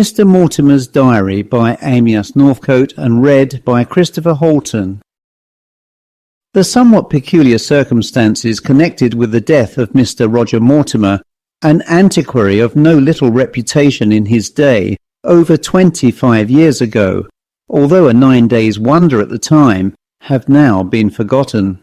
Mr. Mortimer's Diary by Amyas Northcote and read by Christopher Halton. The somewhat peculiar circumstances connected with the death of Mr. Roger Mortimer, an antiquary of no little reputation in his day, over 25 years ago, although a 9 days' wonder at the time, have now been forgotten.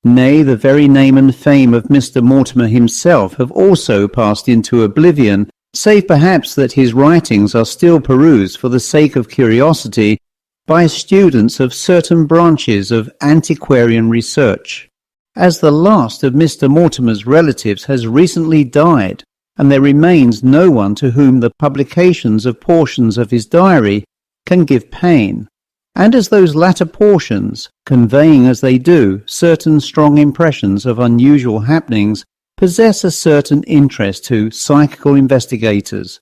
Nay, the very name and fame of Mr. Mortimer himself have also passed into oblivion, save perhaps that his writings are still perused for the sake of curiosity by students of certain branches of antiquarian research. As the last of Mr. Mortimer's relatives has recently died, and there remains no one to whom the publications of portions of his diary can give pain, and as those latter portions, conveying as they do certain strong impressions of unusual happenings, possess a certain interest to psychical investigators,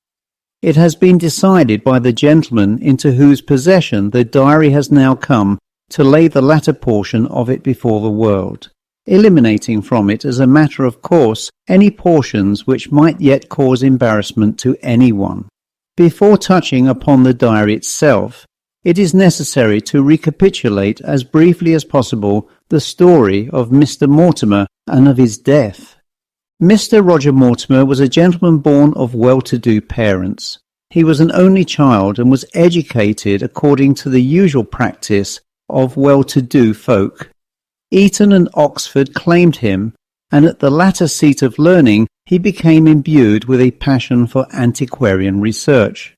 it has been decided by the gentleman into whose possession the diary has now come to lay the latter portion of it before the world, eliminating from it as a matter of course any portions which might yet cause embarrassment to anyone. Before touching upon the diary itself, it is necessary to recapitulate as briefly as possible the story of Mr. Mortimer and of his death. Mr. Roger Mortimer was a gentleman born of well-to-do parents. He was an only child and was educated according to the usual practice of well-to-do folk. Eton and Oxford claimed him, and at the latter seat of learning he became imbued with a passion for antiquarian research.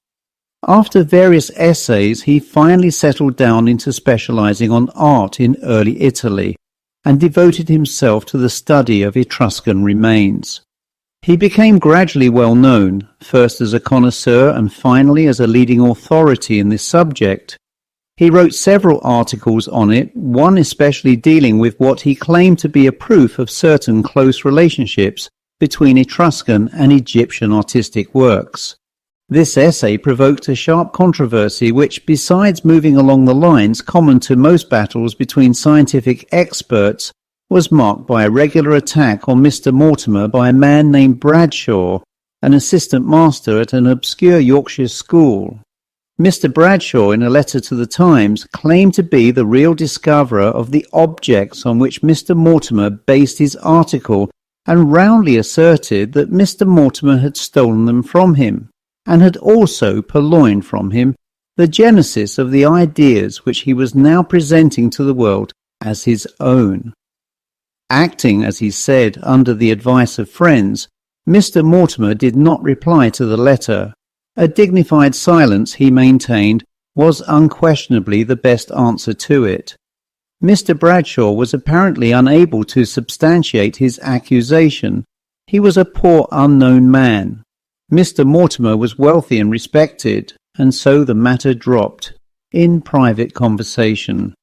After various essays he finally settled down into specializing on art in early Italy, and devoted himself to the study of Etruscan remains. He became gradually well known, first as a connoisseur and finally as a leading authority in this subject. He wrote several articles on it, one especially dealing with what he claimed to be a proof of certain close relationships between Etruscan and Egyptian artistic works. This essay provoked a sharp controversy which, besides moving along the lines common to most battles between scientific experts, was marked by a regular attack on Mr. Mortimer by a man named Bradshaw, an assistant master at an obscure Yorkshire school. Mr. Bradshaw, in a letter to the Times, claimed to be the real discoverer of the objects on which Mr. Mortimer based his article, and roundly asserted that Mr. Mortimer had stolen them from him, and had also purloined from him the genesis of the ideas which he was now presenting to the world as his own. Acting, as he said, under the advice of friends, Mr. Mortimer did not reply to the letter. A dignified silence, he maintained, was unquestionably the best answer to it. Mr. Bradshaw was apparently unable to substantiate his accusation. He was a poor unknown man. Mr. Mortimer was wealthy and respected, and so the matter dropped in private conversation.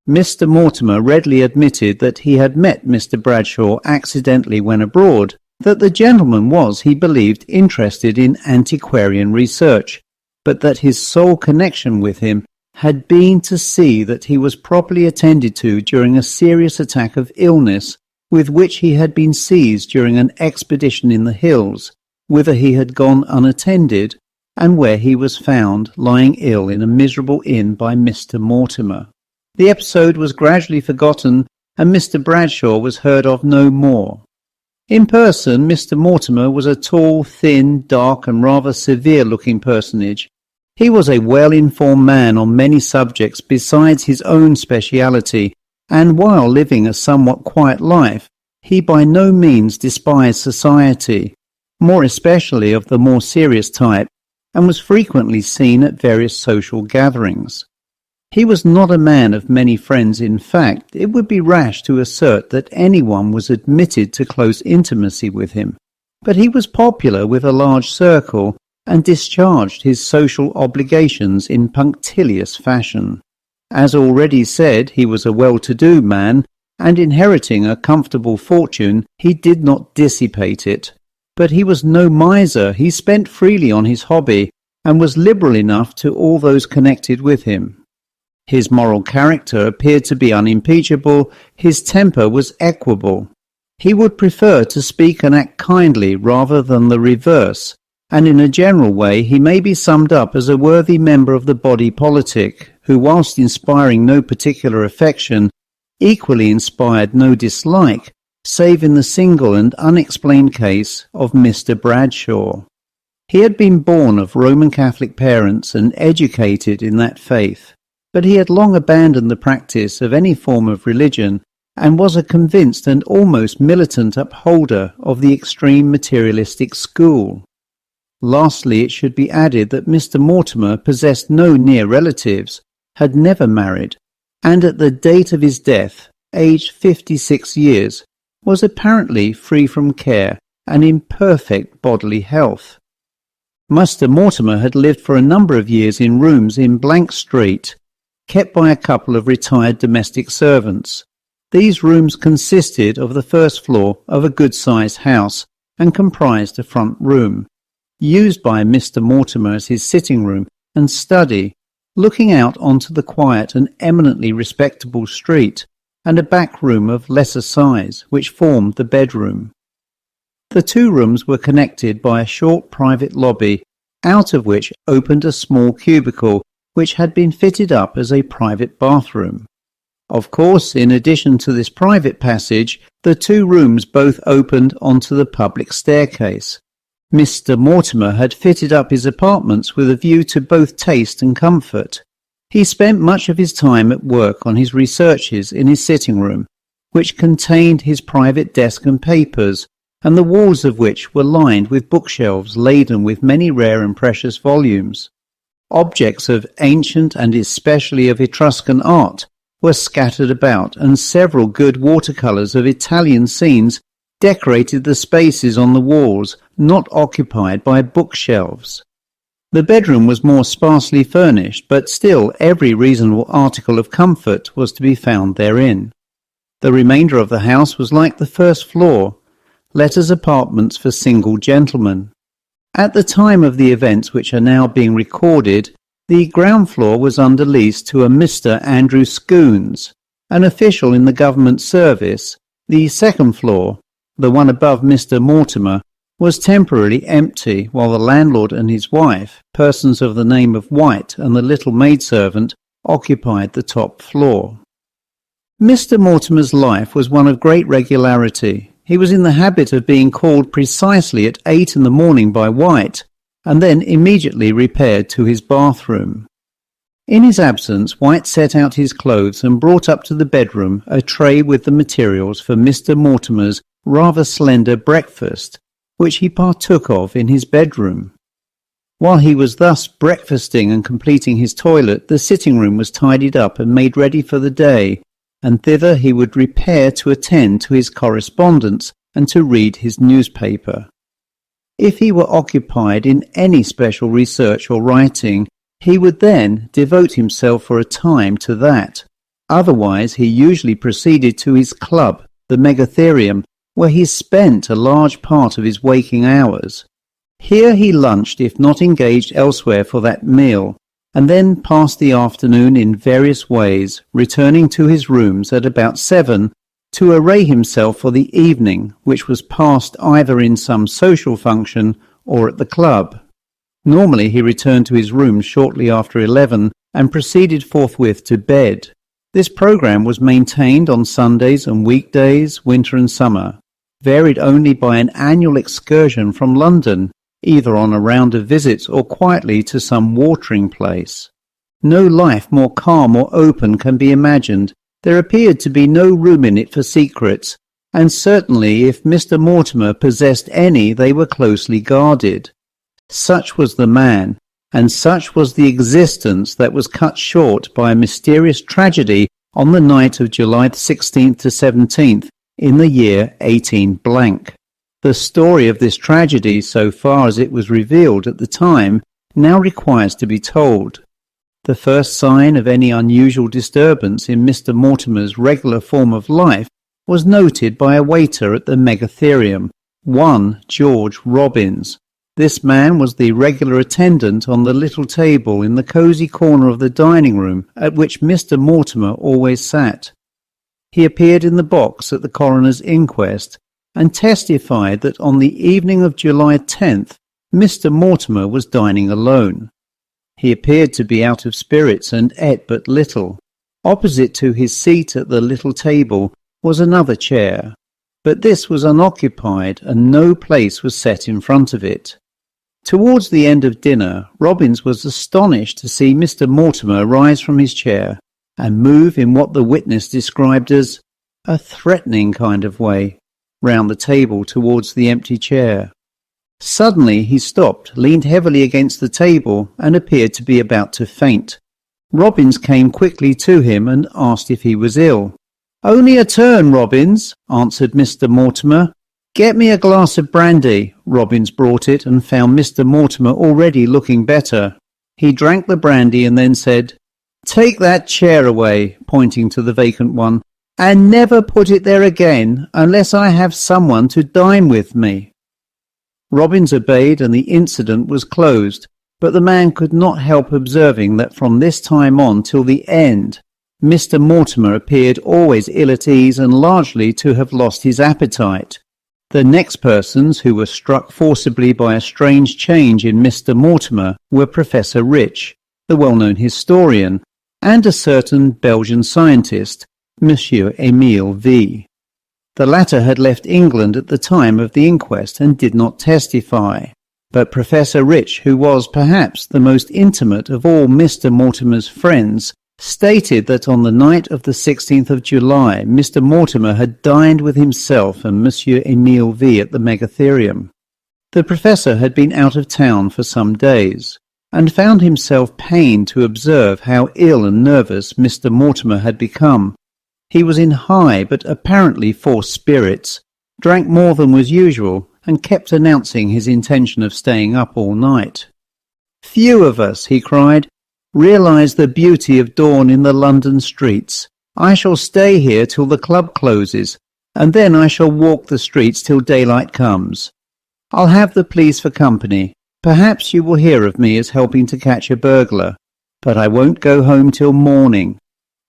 Mr. Mortimer readily admitted that he had met Mr. Bradshaw accidentally when abroad, that the gentleman was, he believed, interested in antiquarian research, but that his sole connection with him had been to see that he was properly attended to during a serious attack of illness with which he had been seized during an expedition in the hills, whither he had gone unattended, and where he was found lying ill in a miserable inn by Mr. Mortimer. The episode was gradually forgotten, and Mr. Bradshaw was heard of no more. In person, Mr. Mortimer was a tall, thin, dark, and rather severe-looking personage. He was a well-informed man on many subjects besides his own speciality, and while living a somewhat quiet life, he by no means despised society, more especially of the more serious type, and was frequently seen at various social gatherings. He was not a man of many friends. In fact, it would be rash to assert that anyone was admitted to close intimacy with him, but he was popular with a large circle and discharged his social obligations in punctilious fashion. As already said, he was a well-to-do man, and inheriting a comfortable fortune, he did not dissipate it. But he was no miser. He spent freely on his hobby, and was liberal enough to all those connected with him. His moral character appeared to be unimpeachable. His temper was equable. He would prefer to speak and act kindly rather than the reverse, and in a general way he may be summed up as a worthy member of the body politic, who, whilst inspiring no particular affection, equally inspired no dislike, save in the single and unexplained case of Mr. Bradshaw. He had been born of Roman Catholic parents and educated in that faith, but he had long abandoned the practice of any form of religion and was a convinced and almost militant upholder of the extreme materialistic school. Lastly, it should be added that Mr. Mortimer possessed no near relatives, had never married, and at the date of his death, aged 56 years, was apparently free from care and in perfect bodily health. Mr. Mortimer had lived for a number of years in rooms in Blank Street, kept by a couple of retired domestic servants. These rooms consisted of the first floor of a good-sized house and comprised a front room, used by Mr. Mortimer as his sitting room and study, looking out onto the quiet and eminently respectable street, and a back room of lesser size, which formed the bedroom. The two rooms were connected by a short private lobby, out of which opened a small cubicle, which had been fitted up as a private bathroom. Of course, in addition to this private passage, the two rooms both opened onto the public staircase. Mr. Mortimer had fitted up his apartments with a view to both taste and comfort. He spent much of his time at work on his researches in his sitting room, which contained his private desk and papers, and the walls of which were lined with bookshelves laden with many rare and precious volumes. Objects of ancient and especially of Etruscan art were scattered about, and several good watercolours of Italian scenes decorated the spaces on the walls not occupied by bookshelves. The bedroom was more sparsely furnished, but still every reasonable article of comfort was to be found therein. The remainder of the house was like the first floor, let as apartments for single gentlemen. At the time of the events which are now being recorded, the ground floor was under lease to a Mr. Andrew Scoons, an official in the government service. The second floor, the one above Mr. Mortimer, was temporarily empty, while the landlord and his wife, persons of the name of White, and the little maidservant occupied the top floor. Mr. Mortimer's life was one of great regularity. He was in the habit of being called precisely at 8 in the morning by White, and then immediately repaired to his bathroom. In his absence, White set out his clothes and brought up to the bedroom a tray with the materials for Mr. Mortimer's rather slender breakfast, which he partook of in his bedroom. While he was thus breakfasting and completing his toilet, the sitting room was tidied up and made ready for the day, and thither he would repair to attend to his correspondence and to read his newspaper. If he were occupied in any special research or writing, he would then devote himself for a time to that. Otherwise, he usually proceeded to his club, the Megatherium, where he spent a large part of his waking hours. Here he lunched if not engaged elsewhere for that meal, and then passed the afternoon in various ways, returning to his rooms at about 7 to array himself for the evening, which was passed either in some social function or at the club. Normally he returned to his room shortly after 11 and proceeded forthwith to bed. This programme was maintained on Sundays and weekdays, winter and summer, varied only by an annual excursion from London, either on a round of visits or quietly to some watering place. No life more calm or open can be imagined. There appeared to be no room in it for secrets, and certainly if Mr. Mortimer possessed any, they were closely guarded. Such was the man, and such was the existence that was cut short by a mysterious tragedy on the night of July 16th to 17th in the year 18 blank. The story of this tragedy, so far as it was revealed at the time, now requires to be told. The first sign of any unusual disturbance in Mr. Mortimer's regular form of life was noted by a waiter at the Megatherium, one George Robbins. This man was the regular attendant on the little table in the cosy corner of the dining room at which Mr. Mortimer always sat. He appeared in the box at the coroner's inquest, and testified that on the evening of July 10th, Mr. Mortimer was dining alone. He appeared to be out of spirits and ate but little. Opposite to his seat at the little table was another chair, but this was unoccupied and no place was set in front of it. Towards the end of dinner, Robbins was astonished to see Mr. Mortimer rise from his chair and move in what the witness described as a threatening kind of way round the table towards the empty chair. Suddenly he stopped, leaned heavily against the table, and appeared to be about to faint. Robbins came quickly to him and asked if he was ill. "Only a turn, Robbins," answered Mr. Mortimer. "Get me a glass of brandy." Robbins brought it and found Mr. Mortimer already looking better. He drank the brandy and then said, "Take that chair away," pointing to the vacant one, "and never put it there again unless I have someone to dine with me." Robbins obeyed and the incident was closed, but the man could not help observing that from this time on till the end, Mr. Mortimer appeared always ill at ease and largely to have lost his appetite. The next persons who were struck forcibly by a strange change in Mr. Mortimer were Professor Rich, the well-known historian, and a certain Belgian scientist, Monsieur Emile V. The latter had left England at the time of the inquest and did not testify, but Professor Rich, who was perhaps the most intimate of all Mr. Mortimer's friends, stated that on the night of the 16th of July Mr. Mortimer had dined with himself and Monsieur Emile V at the Megatherium. The professor had been out of town for some days, and found himself pained to observe how ill and nervous Mr. Mortimer had become. He was in high but apparently forced spirits, drank more than was usual, and kept announcing his intention of staying up all night. "Few of us," he cried, "realise the beauty of dawn in the London streets. I shall stay here till the club closes, and then I shall walk the streets till daylight comes. I'll have the police for company. Perhaps you will hear of me as helping to catch a burglar, but I won't go home till morning."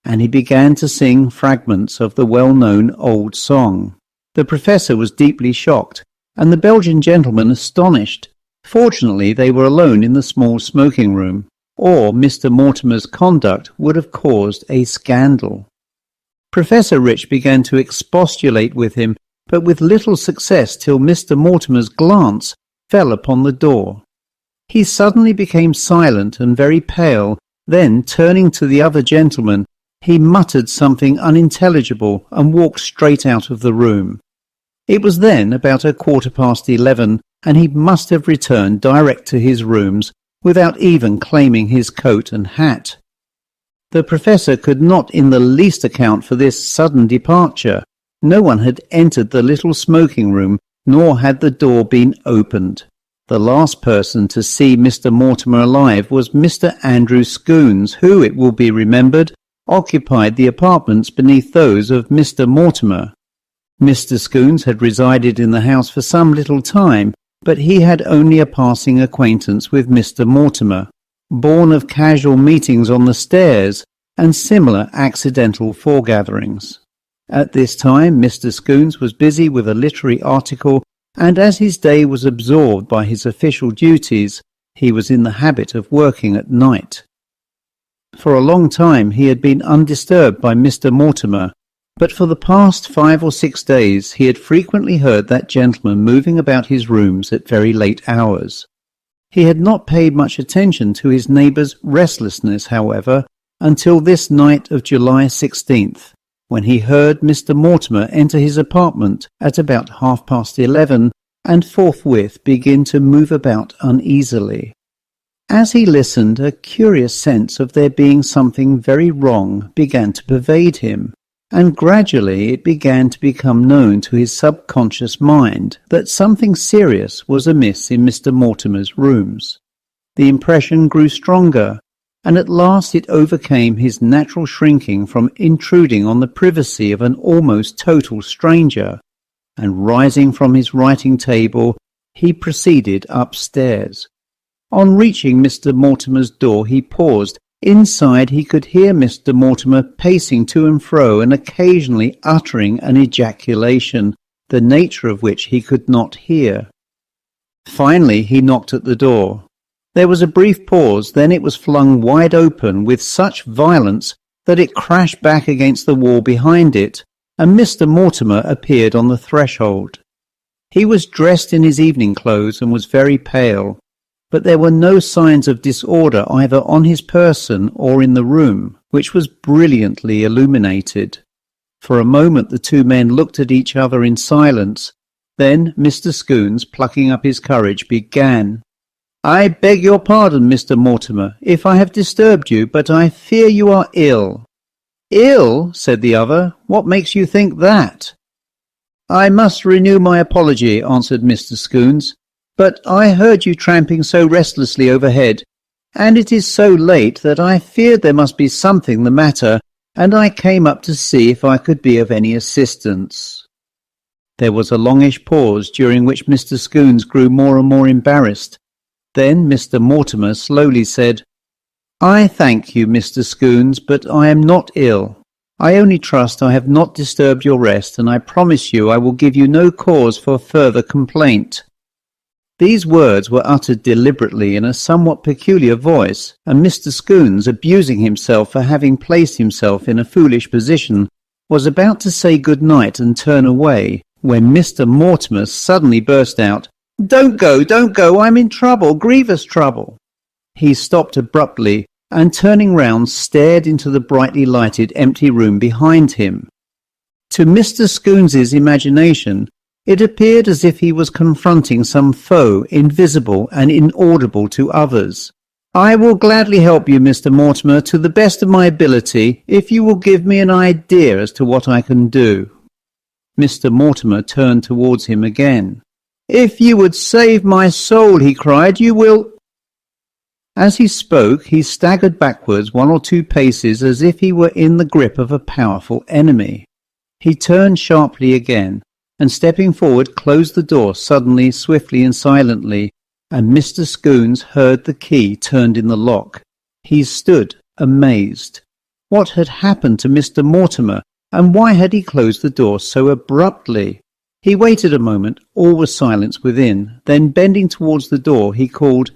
And he began to sing fragments of the well-known old song. The professor was deeply shocked, and the Belgian gentleman astonished. Fortunately, they were alone in the small smoking room, or Mr. Mortimer's conduct would have caused a scandal. Professor Rich began to expostulate with him, but with little success till Mr. Mortimer's glance fell upon the door. He suddenly became silent and very pale, then, turning to the other gentleman, he muttered something unintelligible and walked straight out of the room. It was then about 11:15, and he must have returned direct to his rooms without even claiming his coat and hat. The professor could not in the least account for this sudden departure. No one had entered the little smoking room, nor had the door been opened. The last person to see Mr. Mortimer alive was Mr. Andrew Scoons, who, it will be remembered, occupied the apartments beneath those of Mr. Mortimer. Mr. Scoons had resided in the house for some little time, but he had only a passing acquaintance with Mr. Mortimer, born of casual meetings on the stairs and similar accidental foregatherings. At this time Mr. Scoons was busy with a literary article, and as his day was absorbed by his official duties, he was in the habit of working at night. For a long time he had been undisturbed by Mr. Mortimer, but for the past 5 or 6 days he had frequently heard that gentleman moving about his rooms at very late hours. He had not paid much attention to his neighbour's restlessness, however, until this night of July 16th, when he heard Mr. Mortimer enter his apartment at about 11:30 and forthwith begin to move about uneasily. As he listened, a curious sense of there being something very wrong began to pervade him, and gradually it began to become known to his subconscious mind that something serious was amiss in Mr. Mortimer's rooms. The impression grew stronger, and at last it overcame his natural shrinking from intruding on the privacy of an almost total stranger, and rising from his writing table, he proceeded upstairs. On reaching Mr. Mortimer's door he paused. Inside he could hear Mr. Mortimer pacing to and fro and occasionally uttering an ejaculation, the nature of which he could not hear. Finally, he knocked at the door. There was a brief pause, then it was flung wide open with such violence that it crashed back against the wall behind it, and Mr. Mortimer appeared on the threshold. He was dressed in his evening clothes and was very pale, but there were no signs of disorder either on his person or in the room, which was brilliantly illuminated. For a moment the two men looked at each other in silence. Then Mr. Scoons, plucking up his courage, began. "I beg your pardon, Mr. Mortimer, if I have disturbed you, but I fear you are ill." "Ill?" said the other. "What makes you think that?" "I must renew my apology," answered Mr. Scoons, "but I heard you tramping so restlessly overhead, and it is so late that I feared there must be something the matter, and I came up to see if I could be of any assistance." There was a longish pause, during which Mr. Scoons grew more and more embarrassed. Then Mr. Mortimer slowly said, "I thank you, Mr. Scoons, but I am not ill. I only trust I have not disturbed your rest, and I promise you I will give you no cause for further complaint." These words were uttered deliberately in a somewhat peculiar voice, and Mr. Scoons, abusing himself for having placed himself in a foolish position, was about to say good night and turn away, when Mr. Mortimer suddenly burst out, Don't go, I'm in trouble, grievous trouble." He stopped abruptly, and turning round stared into the brightly lighted empty room behind him. To Mr. Scoons's imagination, it appeared as if he was confronting some foe invisible and inaudible to others. "I will gladly help you, Mr. Mortimer, to the best of my ability, if you will give me an idea as to what I can do." Mr. Mortimer turned towards him again. "If you would save my soul," he cried, "you will—" As he spoke, he staggered backwards 1 or 2 paces as if he were in the grip of a powerful enemy. He turned sharply again, and stepping forward closed the door suddenly, swiftly and silently, and Mr. Scoons heard the key turned in the lock. He stood amazed. What had happened to Mr. Mortimer, and why had he closed the door so abruptly? He waited a moment, all was silence within, then bending towards the door he called,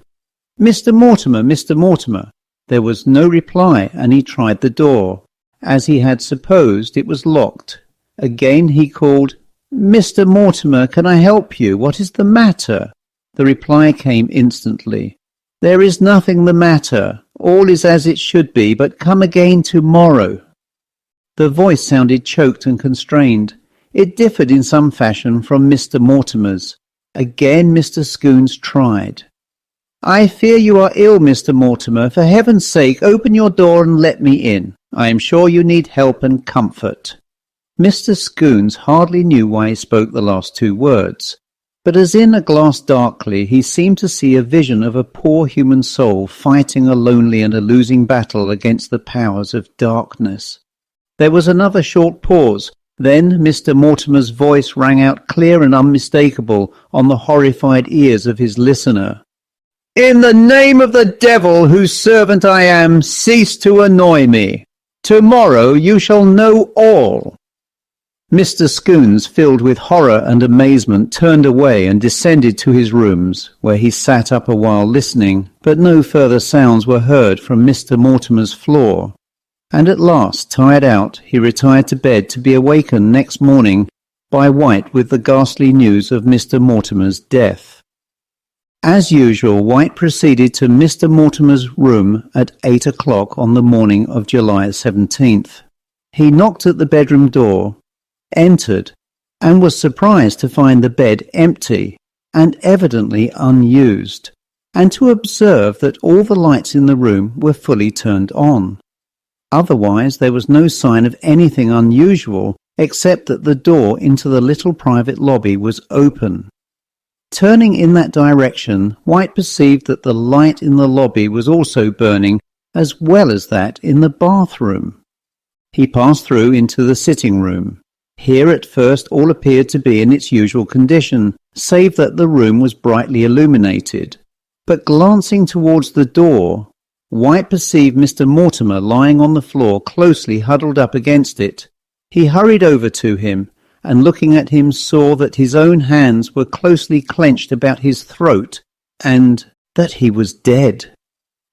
"Mr. Mortimer, Mr. Mortimer." There was no reply, and he tried the door. As he had supposed, it was locked. Again he called, "Mr. Mortimer, can I help you? What is the matter?" The reply came instantly. "There is nothing the matter. All is as it should be, but come again tomorrow." The voice sounded choked and constrained. It differed in some fashion from Mr. Mortimer's. Again Mr. Scoons tried. "I fear you are ill, Mr. Mortimer. For heaven's sake, open your door and let me in. I am sure you need help and comfort." Mr. Scoons hardly knew why he spoke the last 2 words, but as in a glass darkly he seemed to see a vision of a poor human soul fighting a lonely and a losing battle against the powers of darkness. There was another short pause. Then Mr. Mortimer's voice rang out clear and unmistakable on the horrified ears of his listener. "In the name of the devil, whose servant I am, cease to annoy me. Tomorrow you shall know all." Mr. Scoons, filled with horror and amazement, turned away and descended to his rooms, where he sat up a while listening, but no further sounds were heard from Mr. Mortimer's floor. And at last, tired out, he retired to bed to be awakened next morning by White with the ghastly news of Mr. Mortimer's death. As usual, White proceeded to Mr. Mortimer's room at 8 o'clock on the morning of July 17th. He knocked at the bedroom door, entered, and was surprised to find the bed empty and evidently unused, and to observe that all the lights in the room were fully turned on. Otherwise there was no sign of anything unusual, except that the door into the little private lobby was open. Turning in that direction, White perceived that the light in the lobby was also burning, as well as that in the bathroom. He passed through into the sitting room. Here at first all appeared to be in its usual condition, save that the room was brightly illuminated. But glancing towards the door, White perceived Mr. Mortimer lying on the floor, closely huddled up against it. He hurried over to him, and looking at him saw that his own hands were closely clenched about his throat and that he was dead.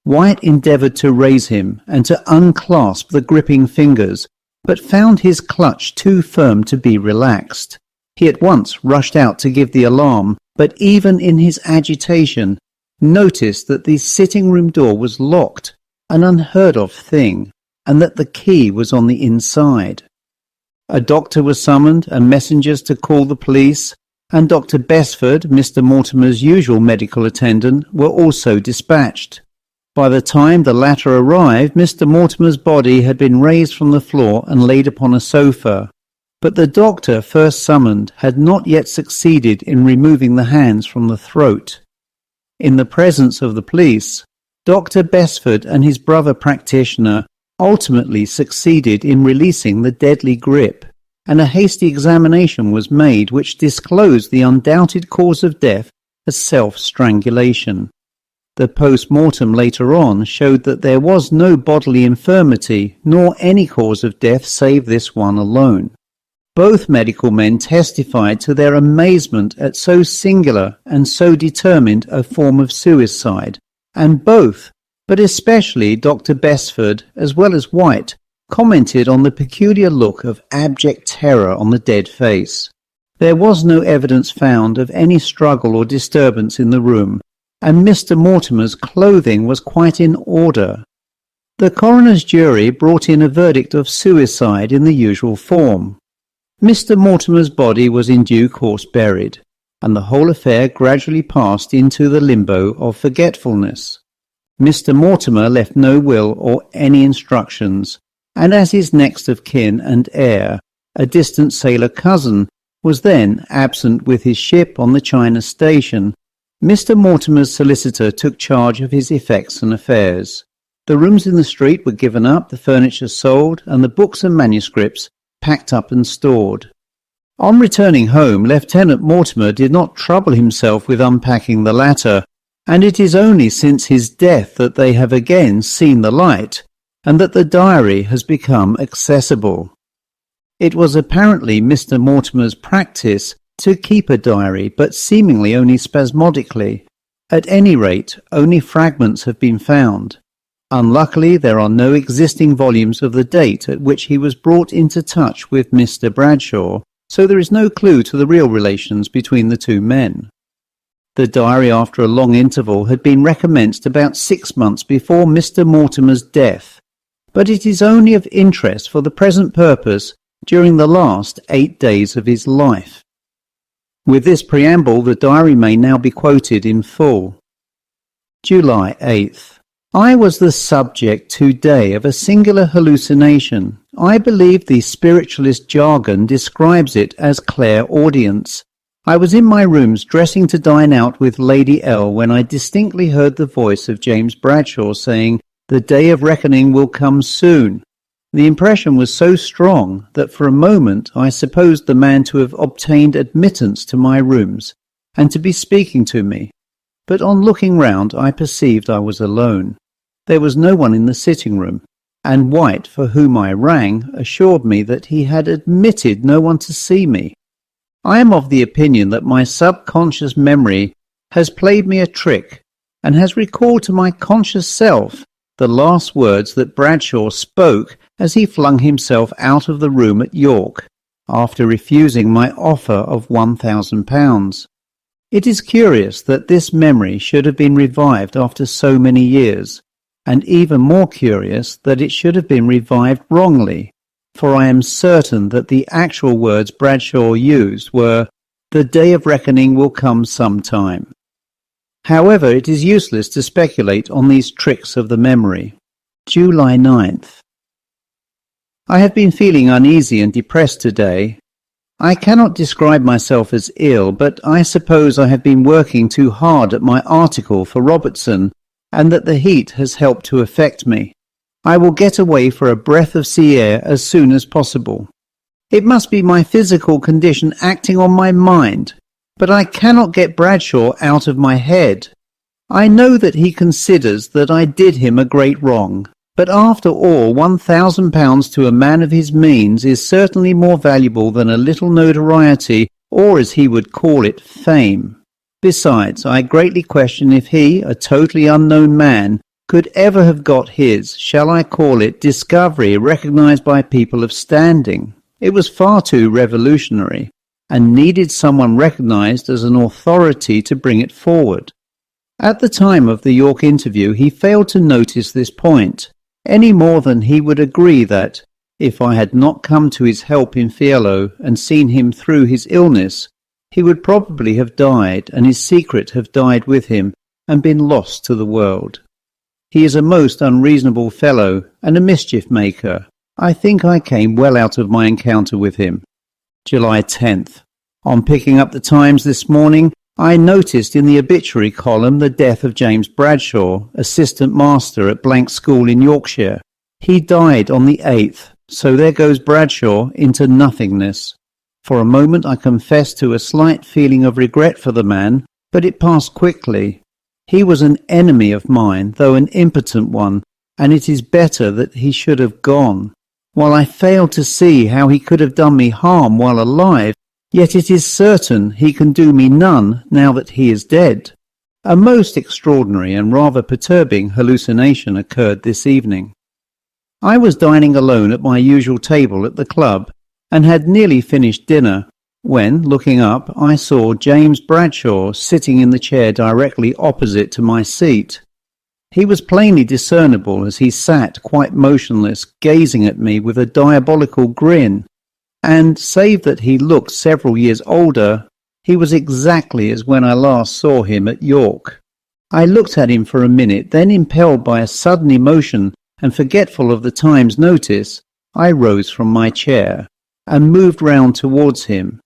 White endeavoured to raise him and to unclasp the gripping fingers, but found his clutch too firm to be relaxed. He at once rushed out to give the alarm, but even in his agitation noticed that the sitting-room door was locked, an unheard-of thing, and that the key was on the inside. A doctor was summoned and messengers to call the police, and Dr. Besford, Mr. Mortimer's usual medical attendant, were also dispatched. By the time the latter arrived, Mr. Mortimer's body had been raised from the floor and laid upon a sofa, but the doctor first summoned had not yet succeeded in removing the hands from the throat. In the presence of the police, Dr. Besford and his brother practitioner ultimately succeeded in releasing the deadly grip, and a hasty examination was made which disclosed the undoubted cause of death as self-strangulation. The post-mortem later on showed that there was no bodily infirmity nor any cause of death save this one alone. Both medical men testified to their amazement at so singular and so determined a form of suicide, and both, but especially Dr. Besford as well as White, commented on the peculiar look of abject terror on the dead face. There was no evidence found of any struggle or disturbance in the room, and Mr. Mortimer's clothing was quite in order. The coroner's jury brought in a verdict of suicide in the usual form. Mr. Mortimer's body was in due course buried, and the whole affair gradually passed into the limbo of forgetfulness. Mr. Mortimer left no will or any instructions, and as his next of kin and heir, a distant sailor cousin, was then absent with his ship on the China station, Mr. Mortimer's solicitor took charge of his effects and affairs. The rooms in the street were given up, the furniture sold, and the books and manuscripts packed up and stored. On returning home, Lieutenant Mortimer did not trouble himself with unpacking the latter, and it is only since his death that they have again seen the light, and that the diary has become accessible. It was apparently Mr. Mortimer's practice to keep a diary, but seemingly only spasmodically. At any rate, only fragments have been found. Unluckily, there are no existing volumes of the date at which he was brought into touch with Mr. Bradshaw, so there is no clue to the real relations between the two men. The diary, after a long interval, had been recommenced about 6 months before Mr. Mortimer's death, but it is only of interest for the present purpose during the last 8 days of his life. With this preamble, the diary may now be quoted in full. July 8th. I was the subject today of a singular hallucination. I believe the spiritualist jargon describes it as clairaudience. I was in my rooms dressing to dine out with Lady L when I distinctly heard the voice of James Bradshaw saying, "The day of reckoning will come soon." The impression was so strong that for a moment I supposed the man to have obtained admittance to my rooms and to be speaking to me, but on looking round I perceived I was alone. There was no one in the sitting-room, and White, for whom I rang, assured me that he had admitted no one to see me. I am of the opinion that my subconscious memory has played me a trick and has recalled to my conscious self the last words that Bradshaw spoke as he flung himself out of the room at York, after refusing my offer of £1,000. It is curious that this memory should have been revived after so many years, and even more curious that it should have been revived wrongly, for I am certain that the actual words Bradshaw used were, "The day of reckoning will come sometime." However, it is useless to speculate on these tricks of the memory. July 9th. I have been feeling uneasy and depressed today. I cannot describe myself as ill, but I suppose I have been working too hard at my article for Robertson, and that the heat has helped to affect me. I will get away for a breath of sea air as soon as possible. It must be my physical condition acting on my mind, but I cannot get Bradshaw out of my head. I know that he considers that I did him a great wrong, But after all, £1,000 to a man of his means is certainly more valuable than a little notoriety, or as he would call it, fame. Besides, I greatly question if he, a totally unknown man, could ever have got his, shall I call it, discovery recognised by people of standing. It was far too revolutionary, and needed someone recognised as an authority to bring it forward. At the time of the York interview, he failed to notice this point, any more than he would agree that, if I had not come to his help in Fiello and seen him through his illness, he would probably have died, and his secret have died with him, and been lost to the world. He is a most unreasonable fellow, and a mischief-maker. I think I came well out of my encounter with him. July 10th. On picking up the Times this morning, I noticed in the obituary column the death of James Bradshaw, assistant master at Blank School in Yorkshire. He died on the 8th, so there goes Bradshaw into nothingness. For a moment I confess to a slight feeling of regret for the man, but it passed quickly. He was an enemy of mine, though an impotent one, and it is better that he should have gone. While I fail to see how he could have done me harm while alive, yet it is certain he can do me none now that he is dead. A most extraordinary and rather perturbing hallucination occurred this evening. I was dining alone at my usual table at the club, and had nearly finished dinner, when, looking up, I saw James Bradshaw sitting in the chair directly opposite to my seat. He was plainly discernible as he sat quite motionless, gazing at me with a diabolical grin, and, save that he looked several years older, he was exactly as when I last saw him at York. I looked at him for a minute, then, impelled by a sudden emotion and forgetful of the Times notice, I rose from my chair and moved round towards him.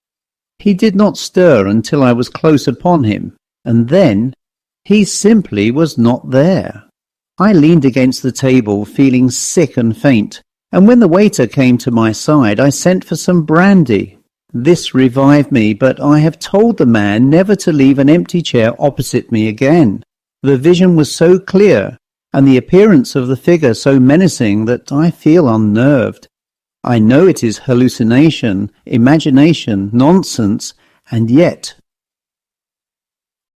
He did not stir until I was close upon him, and then he simply was not there. I leaned against the table, feeling sick and faint, and when the waiter came to my side, I sent for some brandy. This revived me, but I have told the man never to leave an empty chair opposite me again. The vision was so clear, and the appearance of the figure so menacing, that I feel unnerved. I know it is hallucination, imagination, nonsense, and yet...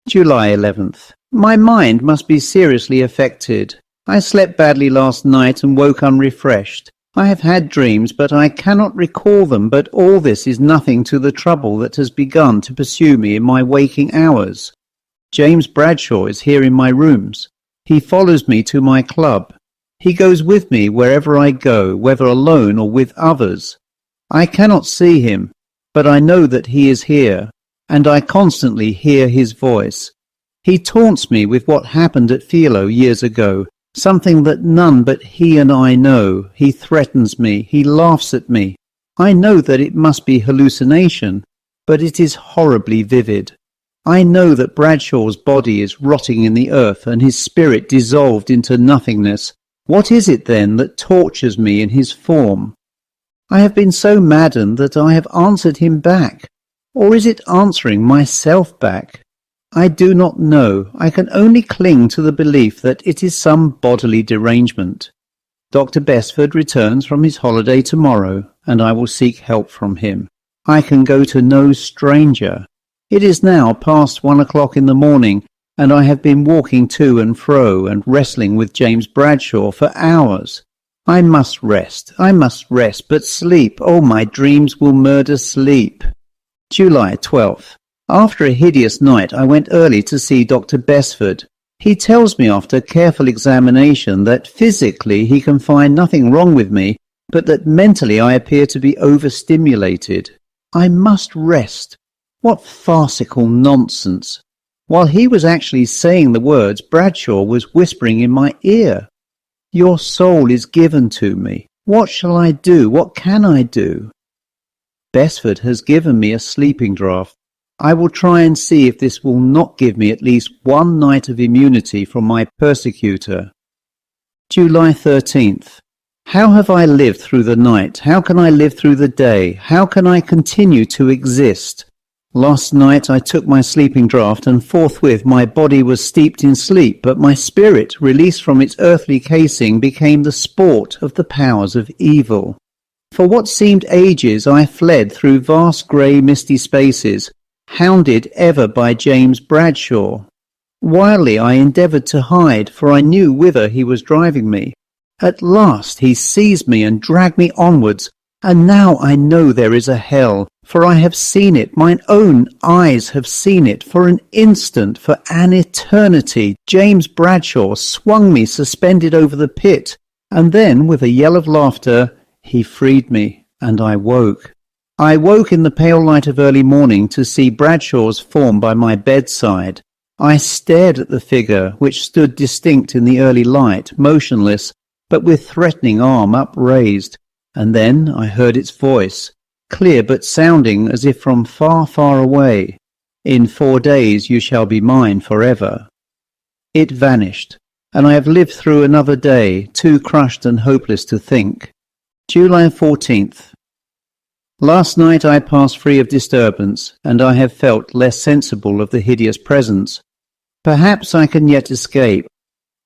July 11th. My mind must be seriously affected. I slept badly last night and woke unrefreshed. I have had dreams, but I cannot recall them, but all this is nothing to the trouble that has begun to pursue me in my waking hours. James Bradshaw is here in my rooms. He follows me to my club. He goes with me wherever I go, whether alone or with others. I cannot see him, but I know that he is here, and I constantly hear his voice. He taunts me with what happened at Fiello years ago, something that none but he and I know. He threatens me, he laughs at me. I know that it must be hallucination, but it is horribly vivid. I know that Bradshaw's body is rotting in the earth and his spirit dissolved into nothingness. What is it then that tortures me in his form? I have been so maddened that I have answered him back. Or is it answering myself back? I do not know. I can only cling to the belief that it is some bodily derangement. Dr. Besford returns from his holiday tomorrow, and I will seek help from him. I can go to no stranger. It is now past 1 o'clock in the morning, and I have been walking to and fro and wrestling with James Bradshaw for hours. I must rest, but sleep, oh, my dreams will murder sleep. July 12th. After a hideous night, I went early to see Dr. Besford. He tells me after careful examination that physically he can find nothing wrong with me, but that mentally I appear to be overstimulated. I must rest. What farcical nonsense! While he was actually saying the words, Bradshaw was whispering in my ear. Your soul is given to me. What shall I do? What can I do? Besford has given me a sleeping draught. I will try and see if this will not give me at least one night of immunity from my persecutor. July 13th. How have I lived through the night? How can I live through the day? How can I continue to exist? Last night I took my sleeping draught, and forthwith my body was steeped in sleep, but my spirit, released from its earthly casing, became the sport of the powers of evil. For what seemed ages I fled through vast grey misty spaces, hounded ever by James Bradshaw. Wildly I endeavoured to hide, for I knew whither he was driving me. At last he seized me and dragged me onwards, and now I know there is a hell, for I have seen it, mine own eyes have seen it, for an instant, for an eternity. James Bradshaw swung me suspended over the pit, and then, with a yell of laughter, he freed me, and I woke. I woke in the pale light of early morning to see Bradshaw's form by my bedside. I stared at the figure, which stood distinct in the early light, motionless, but with threatening arm upraised, and then I heard its voice, clear but sounding as if from far, far away. In 4 days you shall be mine forever. It vanished, and I have lived through another day, too crushed and hopeless to think. July 14th. Last night I passed free of disturbance, and I have felt less sensible of the hideous presence. Perhaps I can yet escape.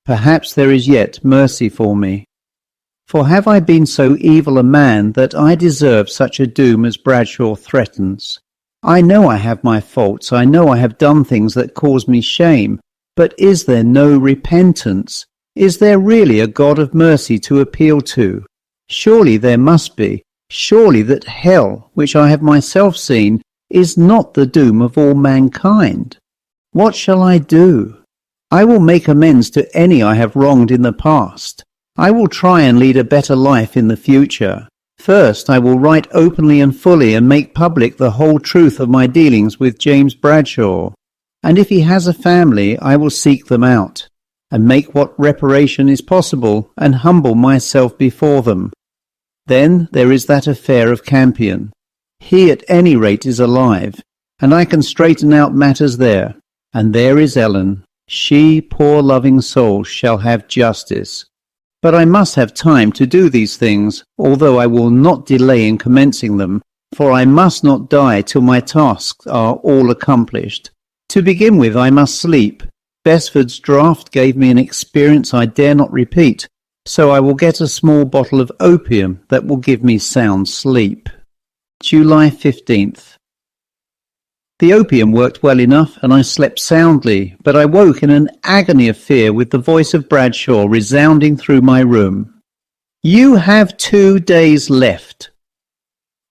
Perhaps there is yet mercy for me. For have I been so evil a man that I deserve such a doom as Bradshaw threatens? I know I have my faults, I know I have done things that cause me shame, but is there no repentance? Is there really a God of mercy to appeal to? Surely there must be. Surely that hell, which I have myself seen, is not the doom of all mankind. What shall I do? I will make amends to any I have wronged in the past. I will try and lead a better life in the future. First, I will write openly and fully and make public the whole truth of my dealings with James Bradshaw. And if he has a family, I will seek them out, and make what reparation is possible, and humble myself before them. Then there is that affair of Campion. He at any rate is alive, and I can straighten out matters there. And there is Ellen. She, poor loving soul, shall have justice. But I must have time to do these things, although I will not delay in commencing them, for I must not die till my tasks are all accomplished. To begin with, I must sleep. Besford's draught gave me an experience I dare not repeat, so I will get a small bottle of opium that will give me sound sleep. July 15th. The opium worked well enough, and I slept soundly, but I woke in an agony of fear with the voice of Bradshaw resounding through my room. "You have 2 days left."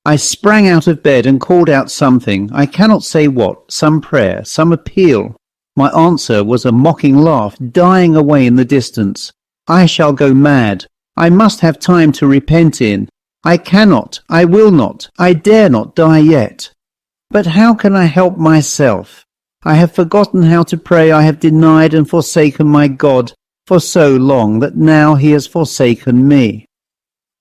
I sprang out of bed and called out something, I cannot say what, some prayer, some appeal. My answer was a mocking laugh dying away in the distance. I shall go mad. I must have time to repent in. I cannot, I will not, I dare not die yet. But how can I help myself? I have forgotten how to pray. I have denied and forsaken my God for so long that now he has forsaken me.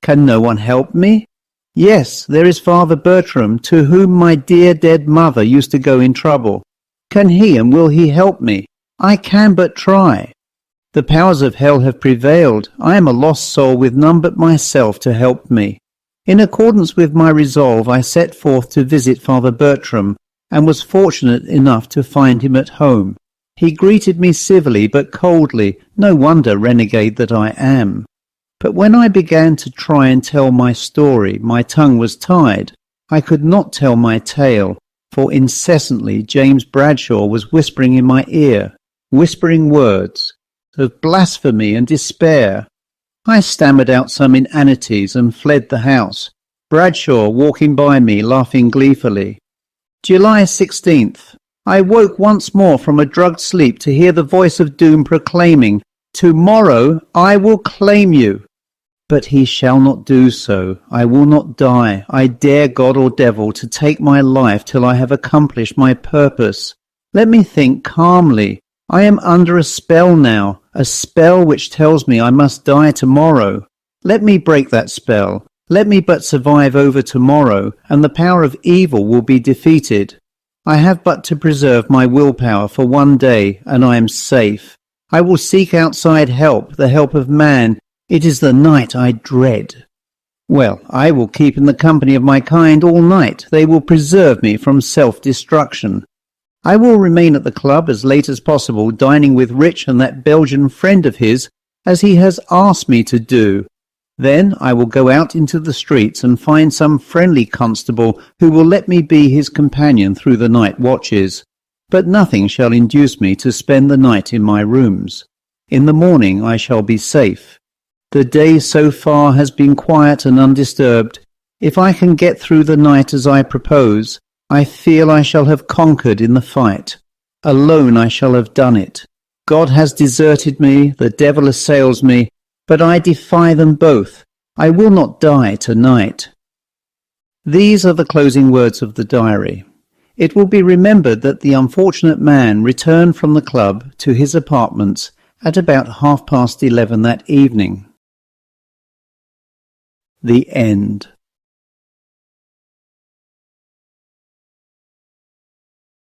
Can no one help me? Yes, there is Father Bertram, to whom my dear dead mother used to go in trouble. Can he and will he help me? I can but try. The powers of hell have prevailed. I am a lost soul with none but myself to help me. In accordance with my resolve, I set forth to visit Father Bertram, and was fortunate enough to find him at home. He greeted me civilly but coldly, no wonder, renegade that I am. But when I began to try and tell my story, my tongue was tied. I could not tell my tale, for incessantly James Bradshaw was whispering in my ear, whispering words of blasphemy and despair. I stammered out some inanities and fled the house, Bradshaw walking by me, laughing gleefully. July 16th. I woke once more from a drugged sleep to hear the voice of doom proclaiming, "Tomorrow I will claim you." But he shall not do so. I will not die. I dare God or devil to take my life till I have accomplished my purpose. Let me think calmly. I am under a spell now, a spell which tells me I must die tomorrow. Let me break that spell. Let me but survive over tomorrow, and the power of evil will be defeated. I have but to preserve my willpower for 1 day, and I am safe. I will seek outside help, the help of man. It is the night I dread. Well, I will keep in the company of my kind all night. They will preserve me from self-destruction. I will remain at the club as late as possible, dining with Rich and that Belgian friend of his, as he has asked me to do. Then I will go out into the streets and find some friendly constable who will let me be his companion through the night watches. But nothing shall induce me to spend the night in my rooms. In the morning I shall be safe. The day so far has been quiet and undisturbed. If I can get through the night as I propose, I feel I shall have conquered in the fight. Alone I shall have done it. God has deserted me, the devil assails me, but I defy them both. I will not die tonight. These are the closing words of the diary. It will be remembered that the unfortunate man returned from the club to his apartments at about 11:30 that evening. The end.